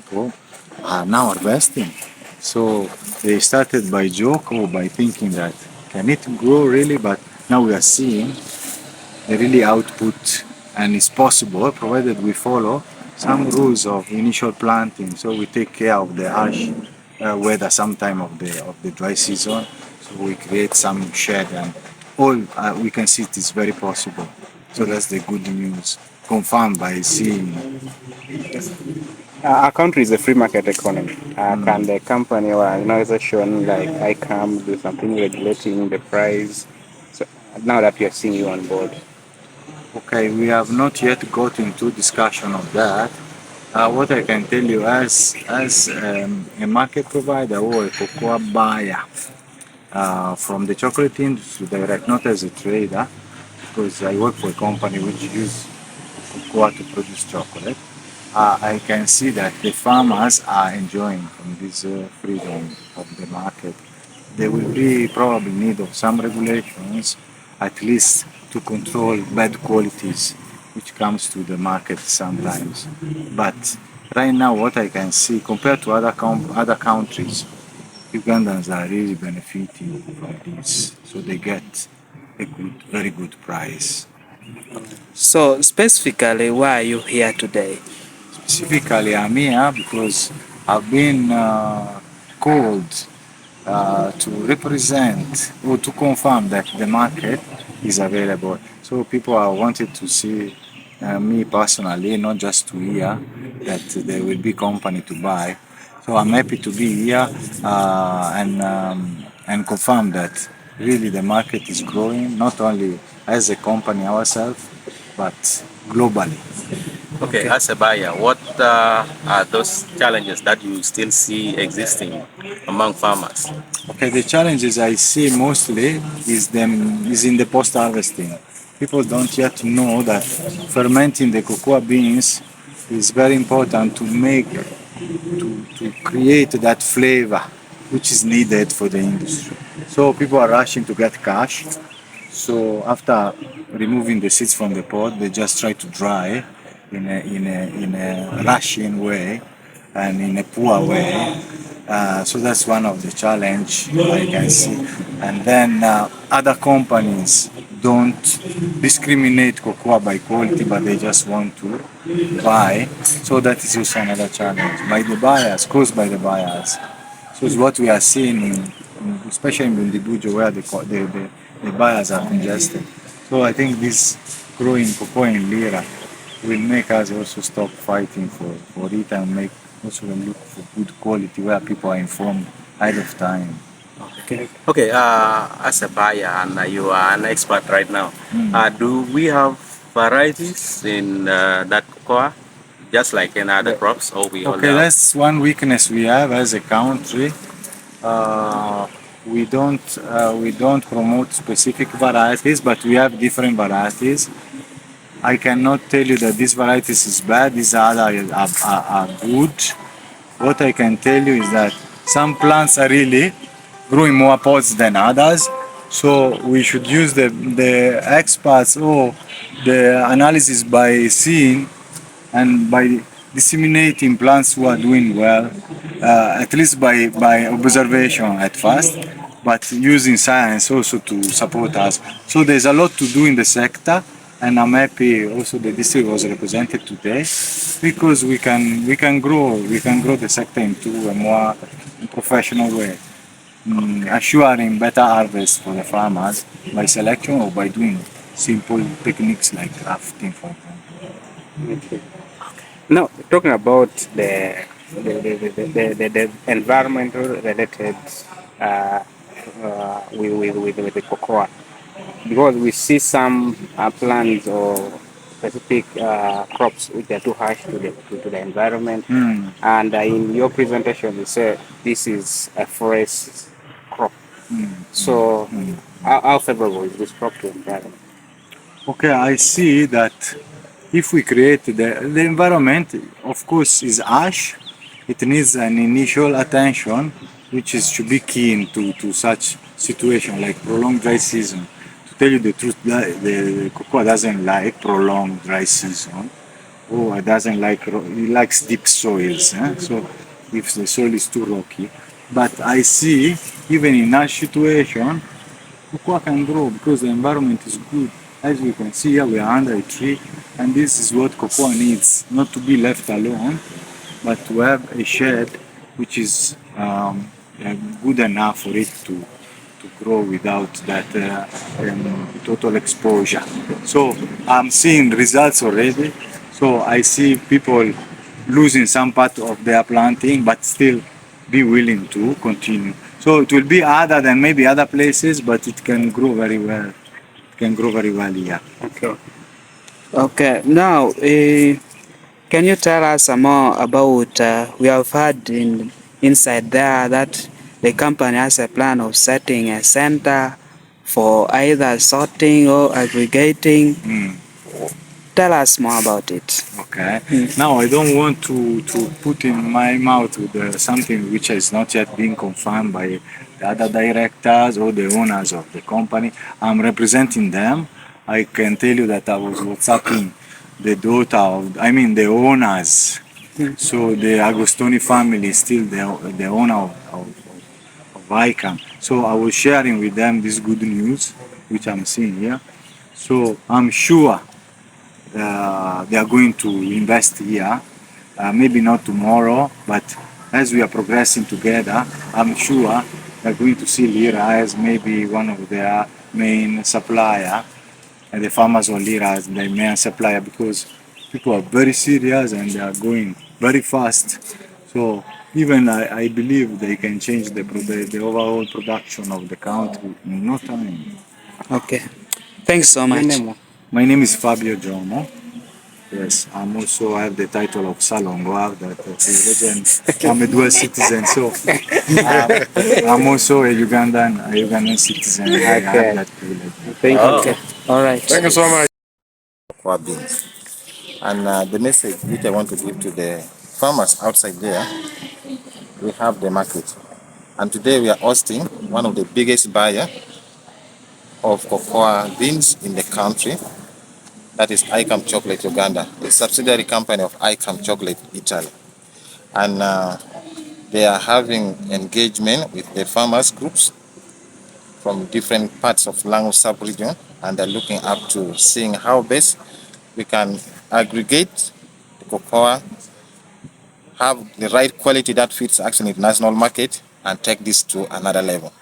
people are now harvesting. So they started by joke or by thinking that can it grow really, but now we are seeing the really output, and it's possible provided we follow some rules of initial planting. So we take care of the harsh weather sometime of the dry season. So we create some shed, and all we can see it is very possible. So that's the good news, confirmed by seeing. Our country is a free market economy. Can the company or an organization like ICAM do something regulating the price? So now that we are seeing you on board. Okay, we have not yet got into discussion of that. What I can tell you as a market provider or a cocoa buyer from the chocolate industry direct, not as a trader, because I work for a company which uses cocoa to produce chocolate. I can see that the farmers are enjoying from this freedom of the market. There will be probably need of some regulations, at least to control bad qualities, which comes to the market sometimes. But right now, what I can see compared to other countries, Ugandans are really benefiting from this, so they get a good, very good price. So specifically, why are you here today? Specifically, I'm here because I've been called to represent or to confirm that the market is available. So people are wanted to see me personally, not just to hear that there will be company to buy. So I'm happy to be here and confirm that really the market is growing, not only as a company ourselves, but globally. Okay, as a buyer, what are those challenges that you still see existing among farmers? Okay, the challenges I see mostly is in the post harvesting. People don't yet know that fermenting the cocoa beans is very important to make to create that flavor which is needed for the industry. So people are rushing to get cash. So after removing the seeds from the pod, they just try to dry in a rushing way and in a poor way. So that's one of the challenge I can see. And then other companies don't discriminate cocoa by quality, but they just want to buy. So that is also another challenge by the buyers, caused by the buyers. So it's what we are seeing, especially in Bundibujo, where the buyers are congested. So I think this growing cocoa in Lira will make us also stop fighting for it and make also look for good quality where people are informed ahead of time. Okay, as a buyer, and you are an expert right now, do we have varieties in that cocoa, just like in other crops, or we only Okay, have? that's one weakness we have as a country. Uh, we don't promote specific varieties, but we have different varieties. I cannot tell you that this varieties is bad. These other are good. What I can tell you is that some plants are really growing more pods than others. So we should use the experts or the analysis by seeing and by disseminating plants who are doing well, at least by observation at first, but using science also to support us. So there's a lot to do in the sector, and I'm happy also the district was represented today because we can grow the sector into a more professional way, assuring better harvest for the farmers by selection or by doing simple techniques like grafting, for example. Okay. Now, talking about the environmental related uh, with the cocoa, because we see some plants or specific crops which are too harsh to the environment, and in your presentation you said this is a forest crop. So, how favorable is this crop to environment? Okay, I see that if we create the environment, of course, is harsh. It needs an initial attention, which is should be keen to such situation like prolonged dry season. To tell you the truth, the cocoa doesn't like prolonged dry season. Oh, it doesn't like he likes deep soils. So if the soil is too rocky, but I see even in that situation, cocoa can grow because the environment is good. As you can see here, we are under a tree, and this is what cocoa needs, not to be left alone, but to have a shed which is good enough for it to grow without that total exposure. So I'm seeing results already. So I see people losing some part of their planting, but still be willing to continue. So it will be harder than maybe other places, but it can grow very well. It can grow very well here. Okay. Okay, now can you tell us some more about? We have heard inside there that the company has a plan of setting a center for either sorting or aggregating. Tell us more about it. Okay. Now I don't want to put in my mouth with something which has not yet been confirmed by the other directors or the owners of the company. I'm representing them. I can tell you that I was WhatsApping the daughter of, I mean the owners. So the Agostoni family is still the owner of ICAM. So I was sharing with them this good news which I'm seeing here. So I'm sure they are going to invest here. Maybe not tomorrow, but as we are progressing together, I'm sure they're going to see Lira as maybe one of their main supplier, and the farmers on Lira as their main supplier because people are very serious and they are going very fast. So even I believe they can change the overall production of the country in no time. Okay, thanks so Your much. name? My name is Fabio Jomo. Yes, I have the title of Salongo. I have that religion. I'm a dual citizen, so I'm also a Ugandan citizen. I have Okay. that privilege. Thank you. Okay, all right. Thank you so much. Cocoa beans. And the message which I want to give to the farmers outside there, we have the market. And today we are hosting one of the biggest buyer of cocoa beans in the country. That is ICAM Chocolate Uganda, a subsidiary company of ICAM Chocolate Italy. And they are having engagement with the farmers groups from different parts of Lango sub-region, and they're looking up to seeing how best we can aggregate the cocoa, have the right quality that fits actually international market, and take this to another level.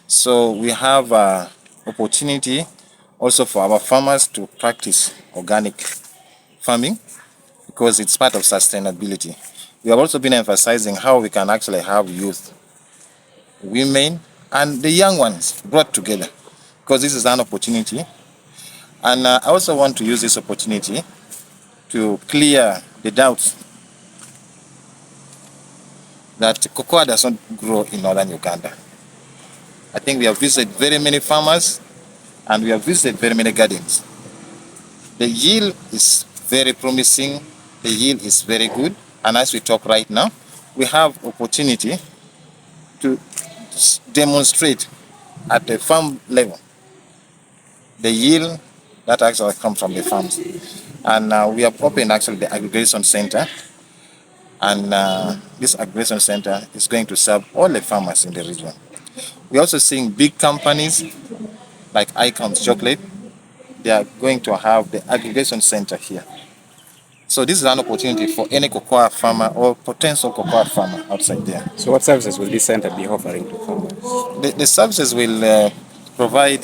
So we have opportunity also for our farmers to practice organic farming because it's part of sustainability. We have also been emphasizing how we can actually have youth, women, and the young ones brought together because this is an opportunity. And I also want to use this opportunity to clear the doubts that cocoa does not grow in northern Uganda. I think we have visited very many farmers and we have visited very many gardens. The yield is very promising, the yield is very good, and as we talk right now, we have opportunity to demonstrate at the farm level the yield that actually comes from the farms. And we have opened actually the aggregation center, and this aggregation center is going to serve all the farmers in the region. We're also seeing big companies like ICAM's Chocolate. They are going to have the aggregation center here. So this is an opportunity for any cocoa farmer or potential cocoa farmer outside there. So what services will this center be offering to farmers? The services will provide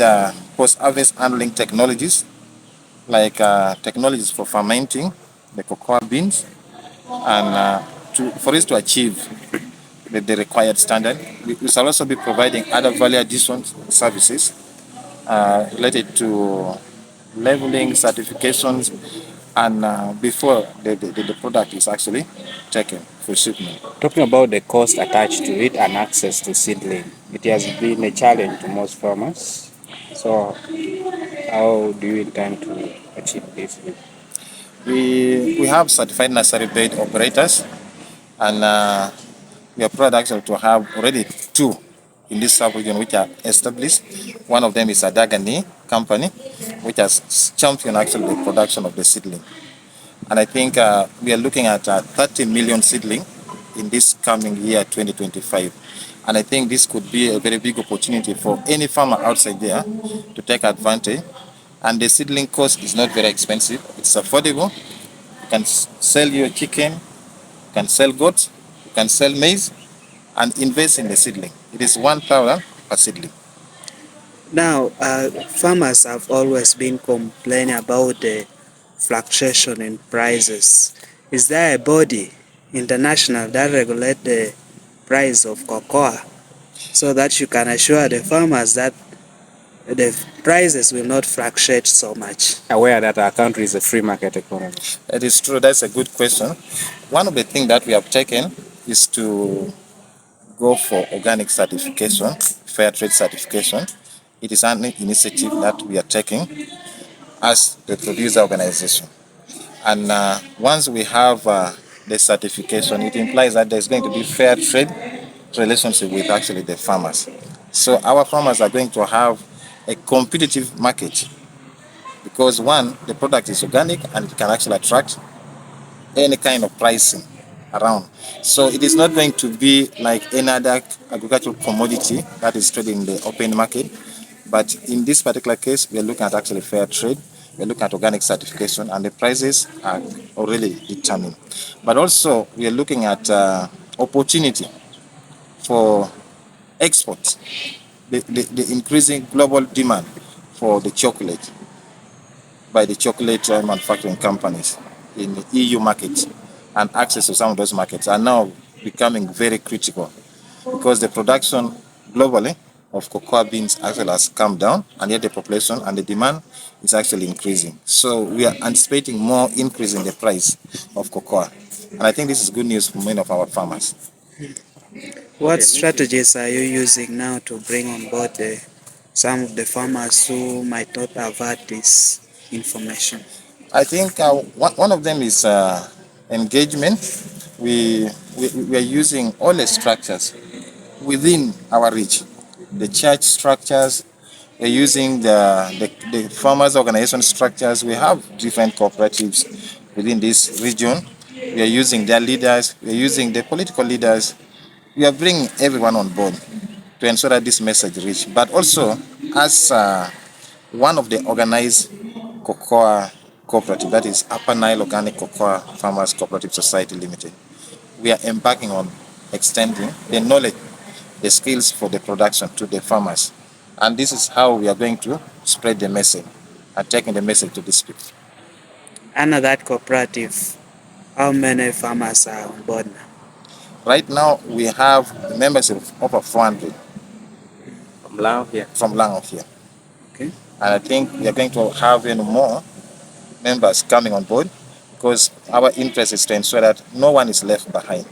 post-harvest handling technologies, like technologies for fermenting the cocoa beans, and for us to achieve the required standard. We shall also be providing other value addition services related to labeling, certifications, and before the product is actually taken for shipment. Talking about the cost attached to it and access to seedling, it has been a challenge to most farmers. So how do you intend to achieve this? We have certified nursery bed operators, and we are proud actually to have already two in this sub-region which are established. One of them is a Dagani company, which has championed actually the production of the seedling. And I think we are looking at 30 million seedling in this coming year, 2025. And I think this could be a very big opportunity for any farmer outside there to take advantage. And the seedling cost is not very expensive. It's affordable. You can sell your chicken, you can sell goats, you can sell maize, and invest in the seedling. It is 1,000 per seedling. Now, farmers have always been complaining about the fluctuation in prices. Is there a body international that regulate the price of cocoa so that you can assure the farmers that the prices will not fluctuate so much? Aware that our country is a free market economy. It is true. That's a good question. One of the things that we have taken is to go for organic certification, fair trade certification. It is an initiative that we are taking as the producer organization. And once we have the certification, it implies that there's going to be fair trade relationship with actually the farmers. So our farmers are going to have a competitive market because one, the product is organic and it can actually attract any kind of pricing around. So it is not going to be like any other agricultural commodity that is traded in the open market. But in this particular case, we are looking at actually fair trade. We're looking at organic certification, and the prices are already determined. But also, we are looking at opportunity for export, the increasing global demand for the chocolate by the chocolate manufacturing companies in the EU market, and access to some of those markets are now becoming very critical because the production globally of cocoa beans actually has come down, and yet the population and the demand is actually increasing. So we are anticipating more increase in the price of cocoa. And I think this is good news for many of our farmers. What strategies are you using now to bring on board some of the farmers who might not have had this information? I think one of them is engagement. We are using all the structures within our reach, the church structures, we're using the farmers organization structures. We have different cooperatives within this region. We are using their leaders, we are using the political leaders. We are bringing everyone on board to ensure that this message reach. But also, as one of the organized cocoa cooperative, that is Upper Nile Organic Cocoa Farmers Cooperative Society Limited, we are embarking on extending the knowledge, the skills for the production to the farmers. And this is how we are going to spread the message and taking the message to these people. Under that cooperative, how many farmers are on board now? Right now, we have members of over 400 From Lango here. from Lango here. Okay. And I think we are going to have even more members coming on board because our interest is to ensure that no one is left behind.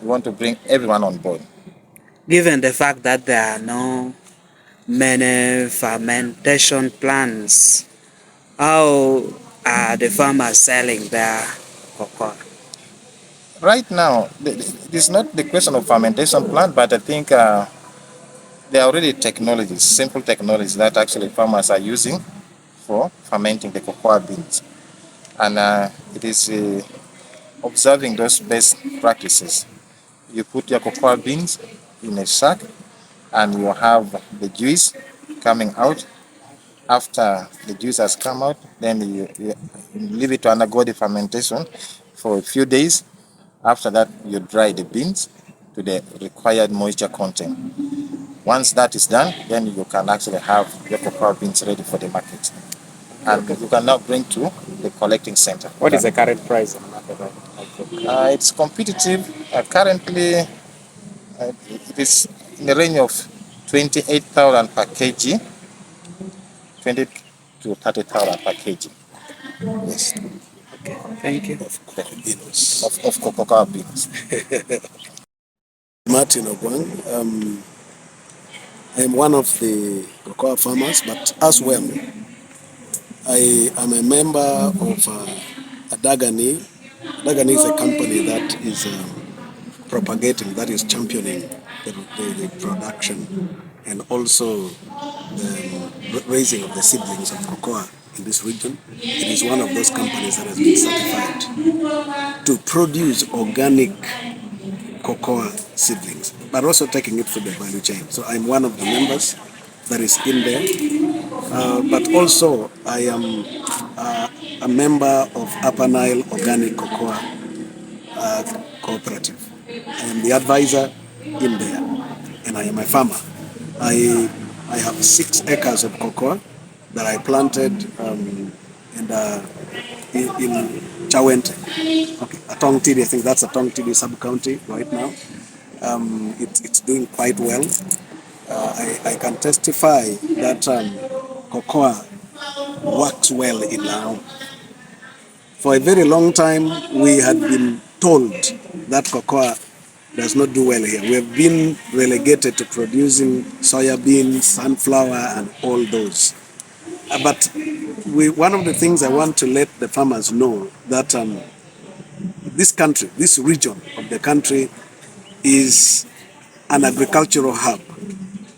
We want to bring everyone on board. Given the fact that there are no many fermentation plants, how are the farmers selling their cocoa? Right now, it is not the question of fermentation plant, but I think there are already technologies, simple technologies that actually farmers are using for fermenting the cocoa beans. And it is observing those best practices. You put your cocoa beans in a sack and you have the juice coming out. After the juice has come out, then you leave it to undergo the fermentation for a few days. After that, you dry the beans to the required moisture content. Once that is done, then you can actually have your cocoa beans ready for the market. And you can now bring to the collecting center. What is the current price on the market right now? It's competitive. Currently, it is in the range of 28,000 per kg, 20 to 30,000 per kg. Yes. Okay, thank you. Of cocoa beans. Martin Ogwang. I'm one of the cocoa farmers, but as well, I am a member of Adagani. Adagani is a company that is propagating, that is championing the production and also the raising of the seedlings of cocoa in this region. It is one of those companies that has been certified to produce organic cocoa seedlings, but also taking it through the value chain. So I'm one of the members that is in there, but also I am a member of Upper Nile Organic Cocoa Cooperative. I am the advisor in there, and I am a farmer. I have 6 acres of cocoa that I planted in Chawente. Okay, Atong Tidi, I think that's Atong Tidi sub-county right now. It's doing quite well. I can testify that cocoa works well in Lango. For a very long time, we had been told that cocoa does not do well here. We have been relegated to producing soya beans, sunflower, and all those. But one of the things I want to let the farmers know that this country, this region of the country is an agricultural hub.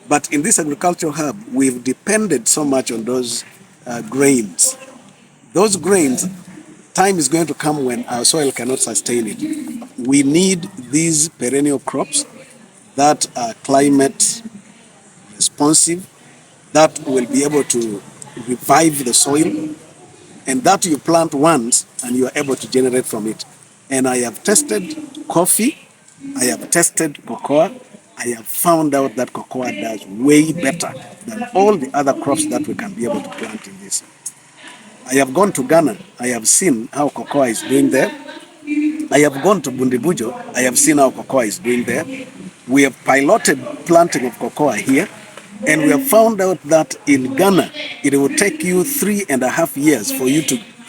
But in this agricultural hub, we've depended so much on those grains. Those grains, time is going to come when our soil cannot sustain it. We need these perennial crops that are climate responsive, that will be able to revive the soil, and that you plant once and you are able to generate from it. And I have tested coffee, I have tested cocoa, I have found out that cocoa does way better than all the other crops that we can be able to plant in this. I have gone to Ghana, I have seen how cocoa is doing there. I have gone to Bundibujo, I have seen how cocoa is doing there. We have piloted planting of cocoa here, and we have found out that in Ghana, it will take you 3.5 years for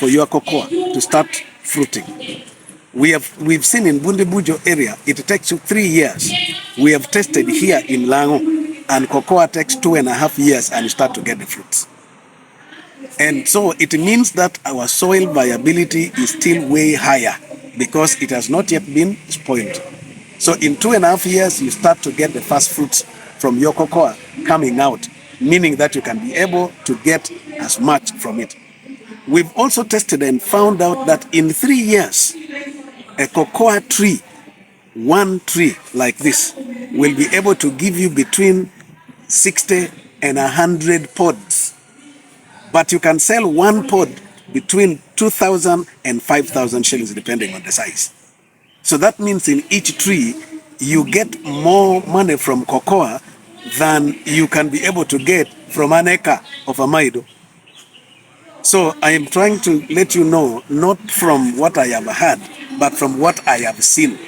your cocoa to start fruiting. We've seen in Bundibujo area, it takes you 3 years. We have tested here in Lango, and cocoa takes 2.5 years and you start to get the fruits. And so it means that our soil viability is still way higher because it has not yet been spoiled. So in 2.5 years, you start to get the first fruits from your cocoa coming out, meaning that you can be able to get as much from it. We've also tested and found out that in 3 years, a cocoa tree, one tree like this, will be able to give you between 60 and 100 pods. But you can sell one pod between 2,000 and 5,000 shillings, depending on the size. So that means in each tree, you get more money from cocoa than you can be able to get from an acre of a maido. So I am trying to let you know, not from what I have heard, but from what I have seen.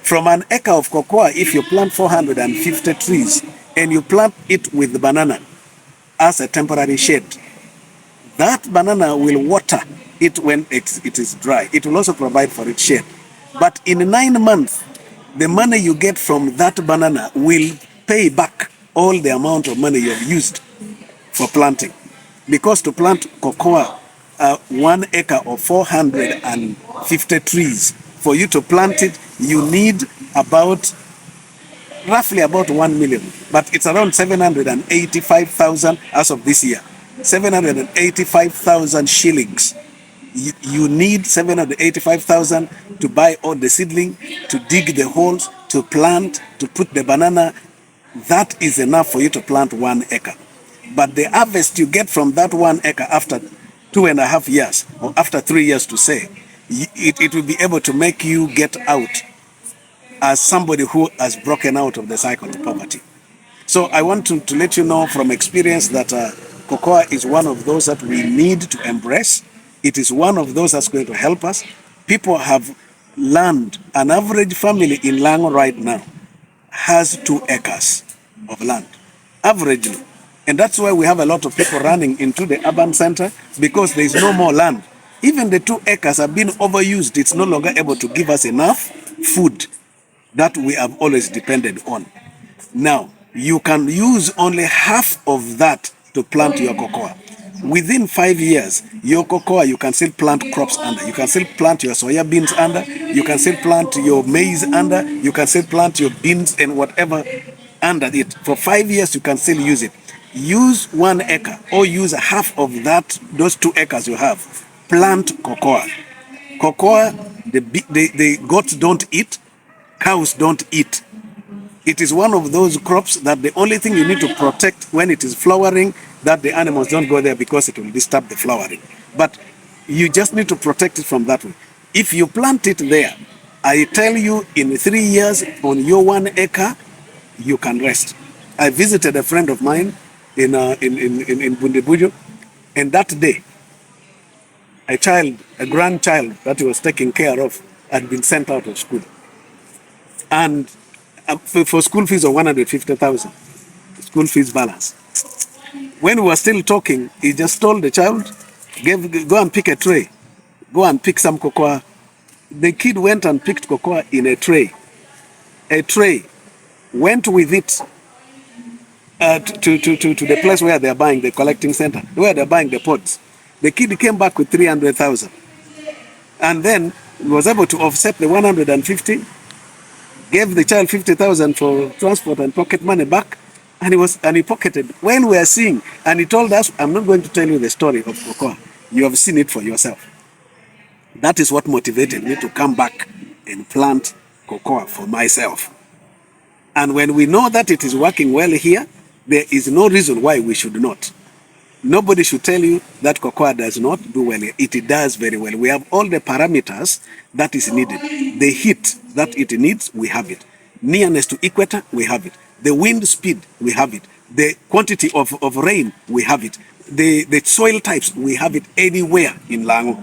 From an acre of cocoa, if you plant 450 trees and you plant it with banana as a temporary shade, that banana will water it when it is dry. It will also provide for its shade. But in 9 months, the money you get from that banana will pay back all the amount of money you have used for planting. Because to plant cocoa, 1 acre of 450 trees, for you to plant it, you need roughly about 1 million. But it's around 785,000 as of this year. 785,000 shillings. You need 785,000 to buy all the seedling, to dig the holes, to plant, to put the banana. That is enough for you to plant 1 acre. But the harvest you get from that 1 acre after 2.5 years, or after 3 years to say, it will be able to make you get out as somebody who has broken out of the cycle of poverty. So I want to let you know from experience that cocoa is one of those that we need to embrace. It is one of those that's going to help us. People have land. An average family in Lango right now has 2 acres of land, averagely. And that's why we have a lot of people running into the urban center, because there is no more land. Even the 2 acres have been overused. It's no longer able to give us enough food that we have always depended on. Now, you can use only half of that to plant your cocoa. Within 5 years, your cocoa, you can still plant crops under. You can still plant your soya beans under. You can still plant your maize under. You can still plant your beans and whatever under it. For 5 years, you can still use it. use 1 acre or use half of that, those 2 acres you have, plant cocoa. Cocoa, the goats don't eat, cows don't eat. It is one of those crops that the only thing you need to protect when it is flowering, that the animals don't go there because it will disturb the flowering. But you just need to protect it from that way. If you plant it there, I tell you, in 3 years on your 1 acre, you can rest. I visited a friend of mine in Bundibujo, and that day, a grandchild that he was taking care of, had been sent out of school. And for school fees of 150,000, school fees balance. When we were still talking, he just told the child, go and pick a tray. Go and pick some cocoa. The kid went and picked cocoa in a tray. A tray. Went with it to the place where they're buying, the collecting center, where they're buying the pods. The kid came back with 300,000. And then was able to offset the 150, gave the child 50,000 for transport and pocket money back, and he pocketed. When we are seeing, and he told us, I'm not going to tell you the story of cocoa. You have seen it for yourself. That is what motivated me to come back and plant cocoa for myself. And when we know that it is working well here, there is no reason why we should not. Nobody should tell you that cocoa does not do well. It does very well. We have all the parameters that is needed. The heat that it needs, we have it. Nearness to equator, we have it. The wind speed, we have it. The quantity of rain, we have it. The soil types, we have it anywhere in Lango.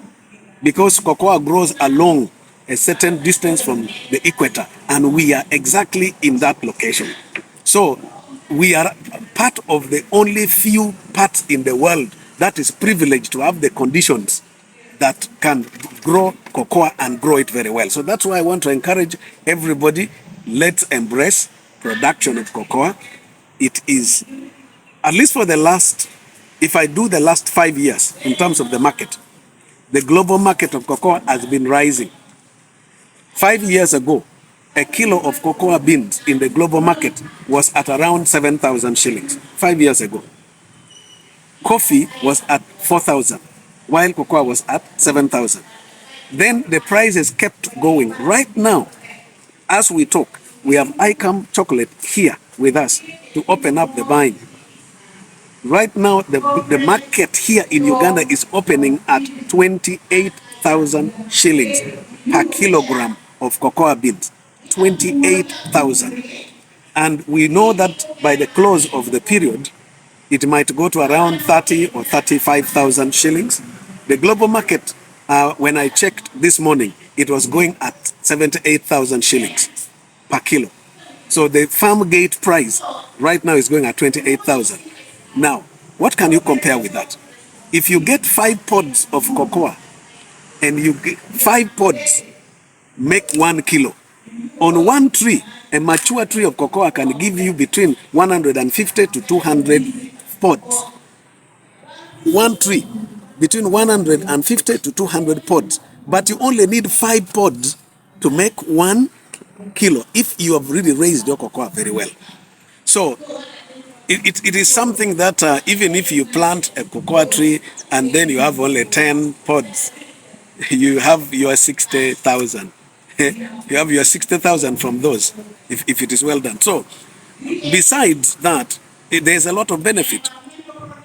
Because cocoa grows along a certain distance from the equator, and we are exactly in that location. So we are part of the only few parts in the world that is privileged to have the conditions that can grow cocoa and grow it very well. So that's why I want to encourage everybody, let's embrace production of cocoa. It is, at least for the last, if I do the last 5 years in terms of the market, the global market of cocoa has been rising. 5 years ago, a kilo of cocoa beans in the global market was at around 7,000 shillings. 5 years ago. Coffee was at 4,000, while cocoa was at 7,000. Then the prices kept going. Right now, as we talk, we have ICAM chocolate here with us to open up the buying. Right now, the market here in Uganda is opening at 28,000 shillings per kilogram of cocoa beans. 28,000. And we know that by the close of the period, it might go to around 30 or 35,000 shillings. The global market, when I checked this morning, it was going at 78,000 shillings per kilo. So the farm gate price right now is going at 28,000. Now, what can you compare with that? If you get 5 pods of cocoa and you get 5 pods, make 1 kilo. On one tree, a mature tree of cocoa can give you between 150 to 200 pods. One tree, between 150 to 200 pods. But you only need 5 pods to make 1 kilo if you have really raised your cocoa very well. So it is something that even if you plant a cocoa tree and then you have only 10 pods, you have your 60,000. You have your 60,000 from those, if it is well done. So, besides that, there's a lot of benefit.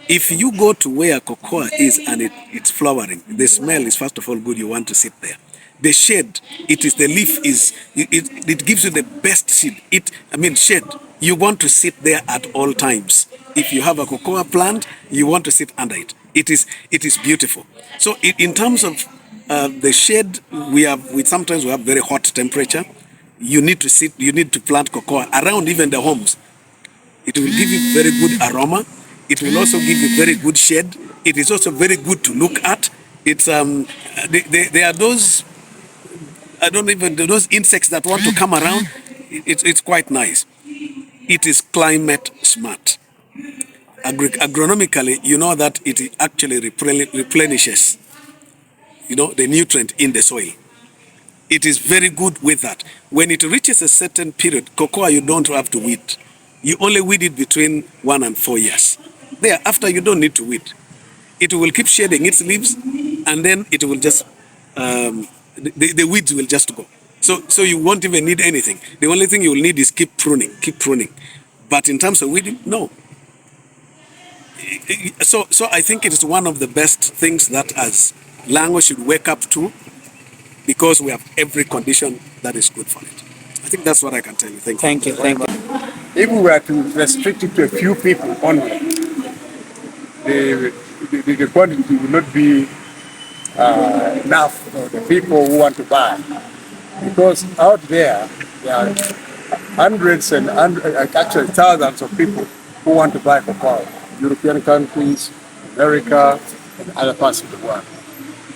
If you go to where cocoa is and it's flowering, the smell is first of all good, you want to sit there. The shade, the leaf it gives you the best shade. Shade. You want to sit there at all times. If you have a cocoa plant, you want to sit under it. It is beautiful. So in terms of the shade, sometimes we have very hot temperature. You need to plant cocoa around even the homes. It will give you very good aroma. It will also give you very good shade. It is also very good to look at. It's there are those those insects that want to come around. It's quite nice. It is climate smart. Agronomically, you know that it actually replenishes, the nutrient in the soil. It is very good with that. When it reaches a certain period, cocoa you don't have to weed. You only weed it between 1 and 4 years. Thereafter, you don't need to weed. It will keep shedding its leaves, and then it will just the weeds will just go. So you won't even need anything. The only thing you will need is keep pruning. But in terms of weeding, no. So I think it is one of the best things that as Lango should wake up to, because we have every condition that is good for it. I think that's what I can tell you. Thank you. Thank you. If we were to restrict it to a few people only, the quantity would not be enough for the people who want to buy. Because out there are hundreds and actually thousands of people who want to buy cocoa. European countries, America, and other parts of the world.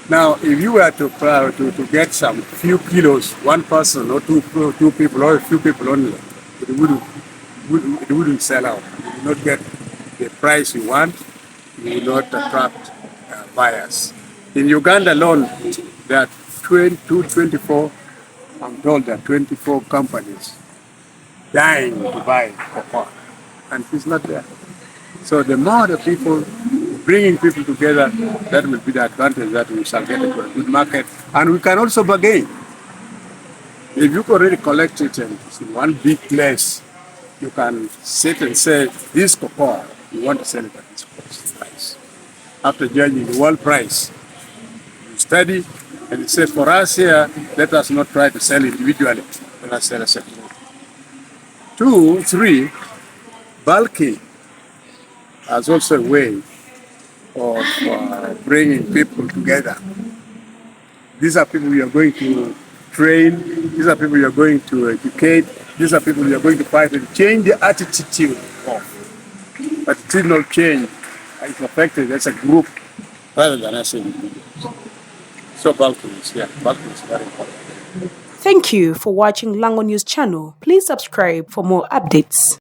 Now, if you were to get some few kilos, one person or two people or a few people only, it wouldn't sell out. You will not get the price you want. You will not attract buyers. In Uganda alone, there are 24, I'm told there are 24 companies dying to buy cocoa, and it's not there. So the more the people, bringing people together, that will be the advantage that we shall get into a good market. And we can also bargain. If you already collect it and it's in one big place, you can sit and say, this cocoa, you want to sell it at this price. After judging the world price, you study and you say, for us here, let us not try to sell individually. Let us sell a separate. 2, 3, bulking as also a way of bringing people together. These are people you are going to train. These are people you are going to educate. These are people you are going to fight and change the attitude of. But it will not change. It's affected as a group rather than as individuals. So bulking is very important. Thank you for watching Lango News channel. Please subscribe for more updates.